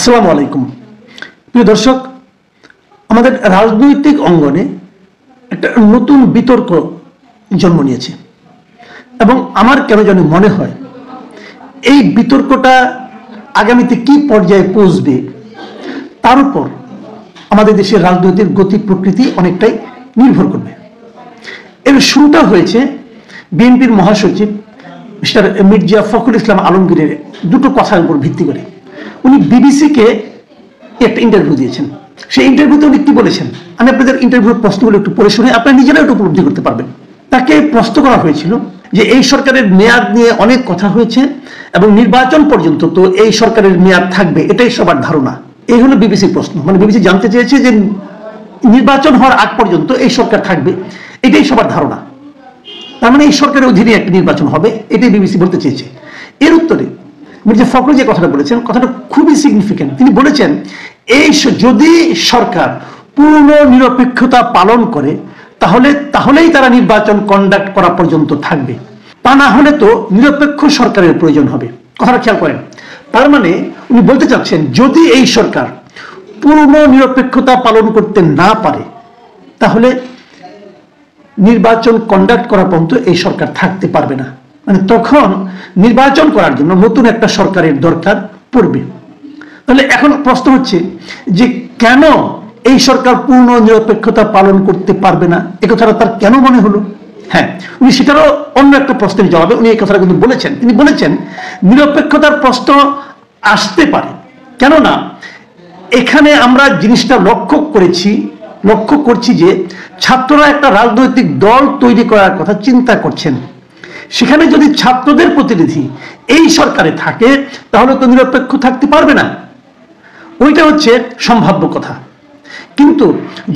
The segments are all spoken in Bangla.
আসসালামু আলাইকুম প্রিয় দর্শক, আমাদের রাজনৈতিক অঙ্গনে একটা নতুন বিতর্ক জন্ম নিয়েছে এবং আমার কেন জানি মনে হয় এই বিতর্কটা আগামীতে কি পর্যায়ে পৌঁছবে তার উপর আমাদের দেশের রাজনৈতিক গতি প্রকৃতি অনেকটাই নির্ভর করবে। এর শুরুটা হয়েছে বিএনপির মহাসচিব মিস্টার মির্জা ফখরুল ইসলাম আলমগীরের দুটো কথার উপর ভিত্তি করে। উনি বিবিসিকে একটা ইন্টারভিউ দিয়েছেন। সেই ইন্টারভিউতে উনি কি বলেছেন আমি আপনাদের ইন্টারভিউর প্রশ্নগুলো একটু পড়ে শুনে আপনারা নিজেরাও একটু উপলব্ধি করতে পারবেন। তাকে প্রশ্ন করা হয়েছিল যে এই সরকারের মেয়াদ নিয়ে অনেক কথা হয়েছে এবং নির্বাচন পর্যন্ত তো এই সরকারের মেয়াদ থাকবে, এটাই সবার ধারণা। এই হলো বিবিসির প্রশ্ন। মানে বিবিসি জানতে চেয়েছে যে নির্বাচন হওয়ার আগ পর্যন্ত এই সরকার থাকবে, এটাই সবার ধারণা। তার মানে এই সরকারের অধীনে একটা নির্বাচন হবে, এটাই বিবিসি বলতে চেয়েছে। এর উত্তরে মির্জা ফখরুল যে কথাটা বলেছেন, কথাটা খুবই সিগনিফিকেন্ট। তিনি বলেছেন এই যদি সরকার পূর্ণ নিরপেক্ষতা পালন করে তাহলেই তারা নির্বাচন কন্ডাক্ট করা পর্যন্ত থাকবে, তা না হলে তো নিরপেক্ষ সরকারের প্রয়োজন হবে। কথাটা খেয়াল করেন। তার মানে উনি বলতে চাচ্ছেন যদি এই সরকার পূর্ণ নিরপেক্ষতা পালন করতে না পারে তাহলে নির্বাচন কন্ডাক্ট করা পর্যন্ত এই সরকার থাকতে পারবে না। মানে তখন নির্বাচন করার জন্য নতুন একটা সরকারের দরকার পড়বে। তাহলে এখন প্রশ্ন হচ্ছে যে কেন এই সরকার পূর্ণ নিরপেক্ষতা পালন করতে পারবে না, এ কথাটা তার কেন মনে হলো? হ্যাঁ, উনি সেটারও অন্য একটা প্রশ্নের জবাবে উনি এই কথাটা কিন্তু বলেছেন। তিনি বলেছেন নিরপেক্ষতার প্রশ্ন আসতে পারে, কেননা এখানে আমরা জিনিসটা লক্ষ্য করছি যে ছাত্ররা একটা রাজনৈতিক দল তৈরি করার কথা চিন্তা করছেন। সেখানে যদি ছাত্রদের প্রতিনিধি এই সরকারে থাকে তাহলে তো নিরপেক্ষ থাকতে পারবে না, ওইটা হচ্ছে সম্ভাব্য কথা। কিন্তু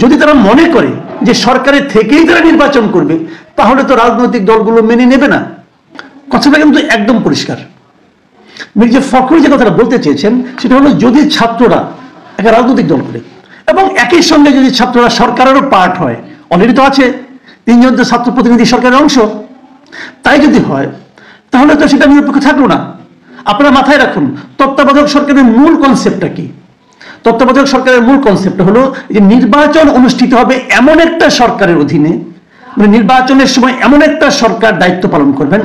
যদি তারা মনে করে যে সরকারের থেকেই তারা নির্বাচন করবে তাহলে তো রাজনৈতিক দলগুলো মেনে নেবে না। কথাটা কিন্তু একদম পরিষ্কার। মির্জা ফখরুল যে কথাটা বলতে চেয়েছেন সেটা হলো যদি ছাত্ররা একটা রাজনৈতিক দল করে এবং একই সঙ্গে যদি ছাত্ররা সরকারেরও পার্ট হয়, অলরেডি তো আছে 3 জন তো ছাত্র প্রতিনিধি সরকারের অংশ, তাই যদি হয় তাহলে তো সেটা নিরপেক্ষ থাকলো না। আপনারা মাথায় রাখুন তত্ত্বাবধায়ক সরকারের মূল কনসেপ্টটা কি। তত্ত্বাবধায়ক সরকারের মূল কনসেপ্ট হলো যে নির্বাচন অনুষ্ঠিত হবে এমন একটা সরকারের অধীনে, মানে নির্বাচনের সময় এমন একটা সরকার দায়িত্ব পালন করবেন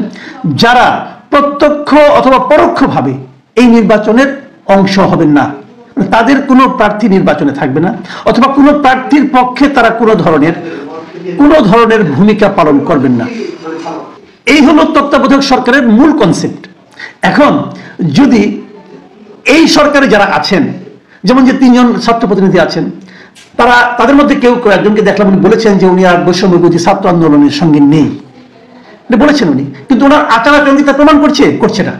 যারা প্রত্যক্ষ অথবা পরোক্ষভাবে এই নির্বাচনের অংশ হবেন না। তাদের কোনো প্রার্থী নির্বাচনে থাকবে না অথবা কোনো প্রার্থীর পক্ষে তারা কোনো ধরনের ভূমিকা পালন করবেন না। এই হলো তত্ত্বাবধায়ক সরকারের মূল কনসেপ্ট। এখন যদি এই সরকারে যারা আছেন, যেমন যে 3 জন ছাত্র প্রতিনিধি আছেন, তাদের মধ্যে কেউ একজনকে দেখলাম উনি বলেছেন যে উনি আর বৈষম্যবিরোধী ছাত্র আন্দোলনের সঙ্গে নেই, বলেছেন উনি। কিন্তু ওনার আচার আচরণ তা প্রমাণ করছে না।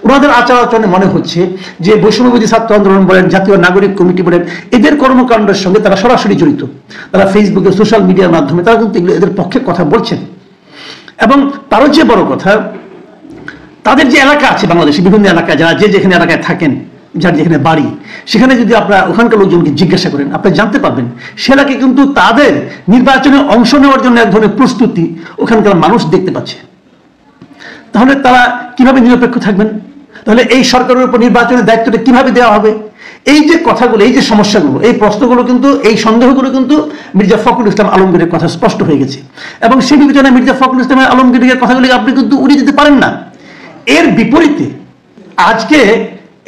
ওনাদের আচার আচরণে মনে হচ্ছে যে বৈষম্যবিরোধী ছাত্র আন্দোলন বলেন, জাতীয় নাগরিক কমিটি বলেন, এদের কর্মকাণ্ডের সঙ্গে তারা সরাসরি জড়িত। তারা ফেসবুকে সোশ্যাল মিডিয়ার মাধ্যমে তারা কিন্তু এদের পক্ষে কথা বলছেন। এবং তারও যে বড় কথা, তাদের যে এলাকা আছে বাংলাদেশে বিভিন্ন এলাকায়, যারা যেখানে এলাকায় থাকেন, যার যেখানে বাড়ি, সেখানে যদি আপনারা ওখানকার লোকজনকে জিজ্ঞাসা করেন আপনি জানতে পারবেন সে এলাকায় কিন্তু তাদের নির্বাচনে অংশ নেওয়ার জন্য এক ধরনের প্রস্তুতি ওখানকার মানুষ দেখতে পাচ্ছে। তাহলে তারা কিভাবে নিরপেক্ষ থাকবেন? তাহলে এই সরকারের উপর নির্বাচনের দায়িত্বটা কিভাবে দেওয়া হবে? এই যে কথাগুলো, এই যে সমস্যাগুলো, এই প্রশ্নগুলো কিন্তু, এই সন্দেহগুলো কিন্তু মির্জা ফখরুল ইসলাম আলমগীরের কথা স্পষ্ট হয়ে গেছে। এবং সেই বিবেচনায় মির্জা ফখরুল ইসলাম আলমগীরের কথাগুলি আপনি কিন্তু উড়িয়ে দিতে পারেন না। এর বিপরীতে আজকে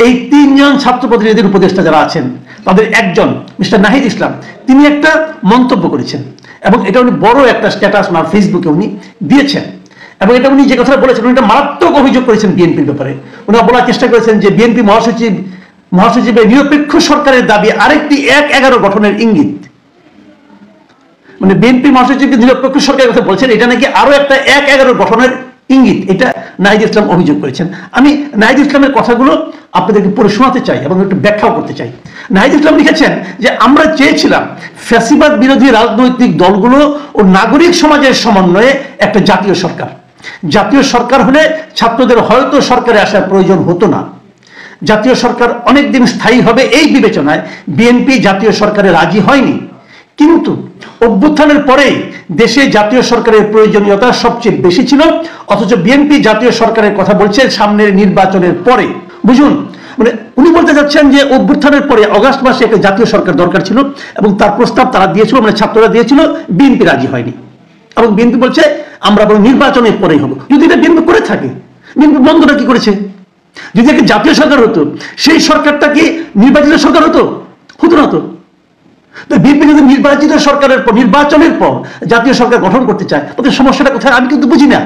এই 3 জন ছাত্র প্রতিনিধির উপদেষ্টা যারা আছেন তাদের একজন মিস্টার নাহিদ ইসলাম, তিনি একটা মন্তব্য করেছেন এবং এটা উনি বড় একটা স্ট্যাটাস ওনার ফেসবুকে উনি দিয়েছেন। এবং এটা উনি যে কথাটা বলেছেন উনি একটা মারাত্মক অভিযোগ করেছেন বিএনপির ব্যাপারে। উনি বলার চেষ্টা করেছেন যে বিএনপি মহাসচিবের নিরপেক্ষ সরকারের দাবি আরেকটি 1-11 গঠনের ইঙ্গিত। মানে বিএনপি মহাসচিবকে নিরপেক্ষ সরকারের কথা বলছেন, এটা নাকি আরো একটা 1-11 গঠনের ইঙ্গিত, এটা নাহিদ ইসলাম অভিযোগ করেছেন। আমি নাহিদ ইসলামের কথাগুলো আপনাদেরকে পড়ে শোনাতে চাই এবং একটু ব্যাখ্যাও করতে চাই। নাহিদ ইসলাম লিখেছেন যে আমরা চেয়েছিলাম ফ্যাসিবাদ বিরোধী রাজনৈতিক দলগুলো ও নাগরিক সমাজের সমন্বয়ে একটা জাতীয় সরকার হলে ছাত্রদের হয়তো সরকারে আসার প্রয়োজন হতো না। জাতীয় সরকার অনেকদিন স্থায়ী হবে এই বিবেচনায় বিএনপি জাতীয় সরকারে রাজি হয়নি। কিন্তু অভ্যুত্থানের পরে দেশে জাতীয় সরকারের প্রয়োজনীয়তা সবচেয়ে বেশি ছিল, অথচ বিএনপি জাতীয় সরকারের কথা বলছে সামনের নির্বাচনের পরে। বুঝুন, মানে উনি বলতে চাচ্ছেন যে অভ্যুত্থানের পরে অগাস্ট মাসে একটা জাতীয় সরকার দরকার ছিল এবং তার প্রস্তাব তারা দিয়েছিল, মানে ছাত্ররা দিয়েছিল, বিএনপি রাজি হয়নি এবং বিএনপি বলছে আমরা বরং নির্বাচনের পরেই হবো। যদি এটা বিএনপি করে থাকে, বিএনপি বন্ধুরা কি করেছে? যদি একটা জাতীয় সরকার হতো, সেই সরকারটা কি নির্বাচিত সরকার হতো? হতো না। তো বিএনপি যদি নির্বাচিত সরকারের পর, নির্বাচনের পর জাতীয় সরকার গঠন করতে চায়, ওদের সমস্যাটা কোথায় আমি কিন্তু বুঝি না।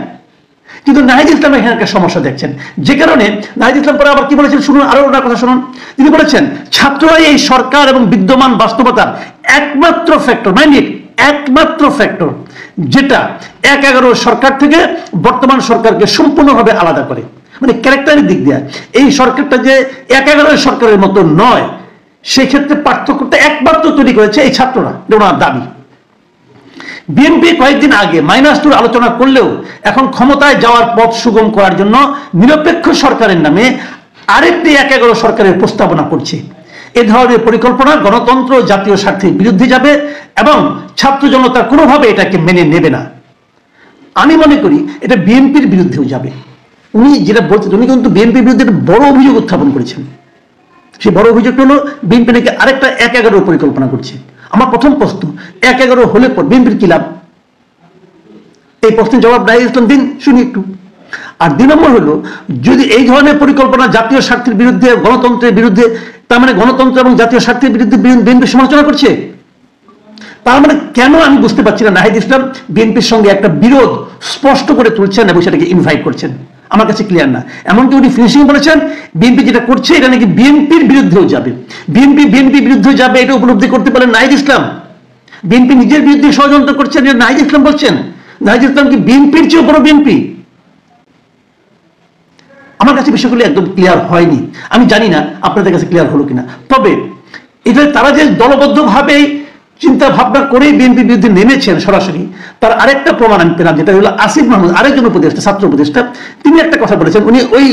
কিন্তু নাহিদ ইসলাম এখানে একটা সমস্যা দেখছেন, যে কারণে নাহিদ ইসলাম পরে আবার কি বলেছেন শুনুন, আরো ওনার কথা শুনুন। তিনি বলেছেন ছাত্ররাই এই সরকার এবং বিদ্যমান বাস্তবতার একমাত্র ফ্যাক্টর, একমাত্র ফ্যাক্টর যেটা ১/১১ সরকার থেকে বর্তমান সরকারকে সম্পূর্ণভাবে আলাদা করে। মানে ক্যারেক্টারের দিক দিয়ে এই সরকারটা যে ১/১১ সরকারের মতো নয়, সেক্ষেত্রে পার্থক্যটা একমাত্র তৈরি করেছে এই ছাত্ররা, ওনার দাবি। বিএনপি কয়েকদিন আগে -2 আলোচনা করলেও এখন ক্ষমতায় যাওয়ার পথ সুগম করার জন্য নিরপেক্ষ সরকারের নামে আরেকটি ১/১১ সরকারের প্রস্তাবনা করছে। এ ধরনের পরিকল্পনা গণতন্ত্র জাতীয় স্বার্থের বিরুদ্ধে যাবে এবং ছাত্র জনতা কোনোভাবে এটাকে মেনে নেবে না। আমি মনে করি এটা বিএনপির বিরুদ্ধেও যাবে। উনি যেটা বলছেন, উনি কিন্তু বিএনপির বিরুদ্ধে একটা বড় অভিযোগ উত্থাপন করেছেন। সেই বড় অভিযোগটা হলো বিএনপি নাকি আরেকটা ১/১১ পরিকল্পনা করছে। আমার প্রথম প্রশ্ন, ১/১১ হলে পর বিএনপির কি লাভ? এই প্রশ্নের জবাব নাহিদ ইসলাম দিন, শুনি একটু। আর ২ নম্বর হলো, যদি এই ধরনের পরিকল্পনা জাতীয় স্বার্থের বিরুদ্ধে, গণতন্ত্রের বিরুদ্ধে, তার মানে গণতন্ত্র এবং জাতীয় স্বার্থের বিরুদ্ধে বিএনপি সমালোচনা করছে, তার মানে কেন আমি বুঝতে পারছি না নাহিদ ইসলাম বিএনপির সঙ্গে একটা বিরোধ স্পষ্ট করে তুলছেন এবং সেটাকে ইনভাইট করছেন। আমার কাছে ক্লিয়ার না। এমনকি উনি ফিনিশিং বলেছেন বিএনপি যেটা করছে এটা নাকি বিএনপির বিরুদ্ধেও যাবে, বিএনপি বিরুদ্ধে যাবে, এটা উপলব্ধি করতে পারেন নাহিদ ইসলাম। বিএনপি নিজের বিরুদ্ধে ষড়যন্ত্র করছেন, এটা নাহিদ ইসলাম বলছেন। নাহিদ ইসলাম কি বিএনপির চেয়ে বড় বিএনপি? আমার কাছে বিষয়গুলো একদম ক্লিয়ার হয়নি। আমি জানি না আপনাদের কাছে ক্লিয়ার হলো কিনা। তবে এটা তারা যে দলবদ্ধভাবে চিন্তা ভাবনা করে বিএনপির বিরুদ্ধে নেমেছেন সরাসরি, তার আরেকটা প্রমাণ আমি পেলাম, যেটা হলো আসিফ মাহমুদ, আরেকজন উপদেষ্টা, ছাত্র উপদেষ্টা, তিনি একটা কথা বলেছেন। উনি ওই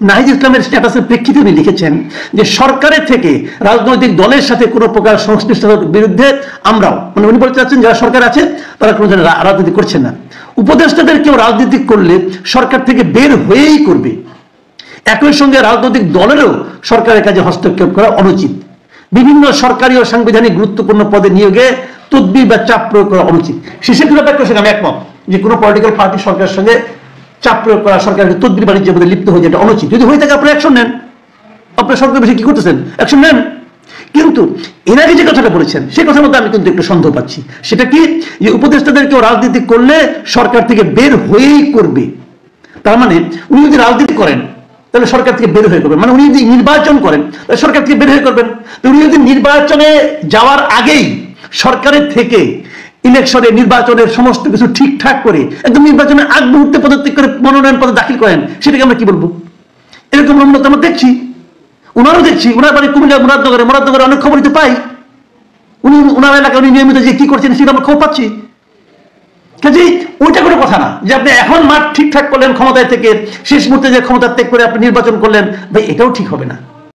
নাহিদ ইসলামের স্ট্যাটাসের প্রেক্ষিতে উনি লিখেছেন যে সরকারের থেকে রাজনৈতিক দলের সাথে কোনো প্রকার সংশ্লিষ্টতার বিরুদ্ধে আমরাও, মানে উনি বলতে চাচ্ছেন যারা সরকার আছে তারা কোনো রাজনীতি করছেন না। উপদেষ্টাদের কেউ রাজনীতি করলে সরকার থেকে বের হয়েই করবে। একই সঙ্গে রাজনৈতিক দলেরও সরকারের কাজে হস্তক্ষেপ করা অনুচিত। বিভিন্ন সরকারি ও সাংবিধানিক গুরুত্বপূর্ণ পদে নিয়োগে তদবির বা চাপ প্রয়োগ করা অনুচিত। শেষের ব্যাপারটার সঙ্গে আমি একমত যে কোনো পলিটিক্যাল পার্টি সরকারের সঙ্গে চাপ প্রয়োগ করা, সরকারের তদবির বাণিজ্যের মধ্যে লিপ্ত হয়ে যেটা অনুচিত। যদি হয়ে থাকে আপনারা অ্যাকশন নেন। আপনার সরকার বেশি কি করতেছেন? অ্যাকশন নেন। কিন্তু এর আগে যে কথাটা বলেছেন সেই কথার মধ্যে আমি কিন্তু একটু সন্দেহ পাচ্ছি। সেটা কি, যে উপদেষ্টাদের কেউ রাজনীতি করলে সরকার থেকে বের হয়েই করবে। তার মানে উনি যদি রাজনীতি করেন তাহলে সরকার থেকে বের হয়ে করবেন, মানে উনি যদি নির্বাচন করেন তাহলে সরকার থেকে বের হয়ে করবেন। উনি যদি নির্বাচনে যাওয়ার আগেই সরকারের থেকে ইলেকশনে, নির্বাচনের সমস্ত কিছু ঠিকঠাক করে একদম নির্বাচনের আগ মুহূর্তে পদত্যাগ করে মনোনয়ন পত্র দাখিল করেন, সেটাকে আমরা কি বলবো? এরকম উন্নত আমরা দেখছি, ওনারও দেখছি। ওনার বাড়ি কুমিল্লা মুরাদনগরে অনেক খবরই তো পাই। উনি ওনার এলাকায় উনি নিয়মিত যে কি করছেন সেটা আমরা খবর পাচ্ছি। কাজেই ওইটা কোনো কথা না যে আপনি এখন মাঠ ঠিকঠাক করলেন ক্ষমতায় থেকে, শেষ মুহূর্তে যে ক্ষমতা ত্যাগ করে আপনি নির্বাচন করলেন, ভাই এটাও ঠিক হবে না।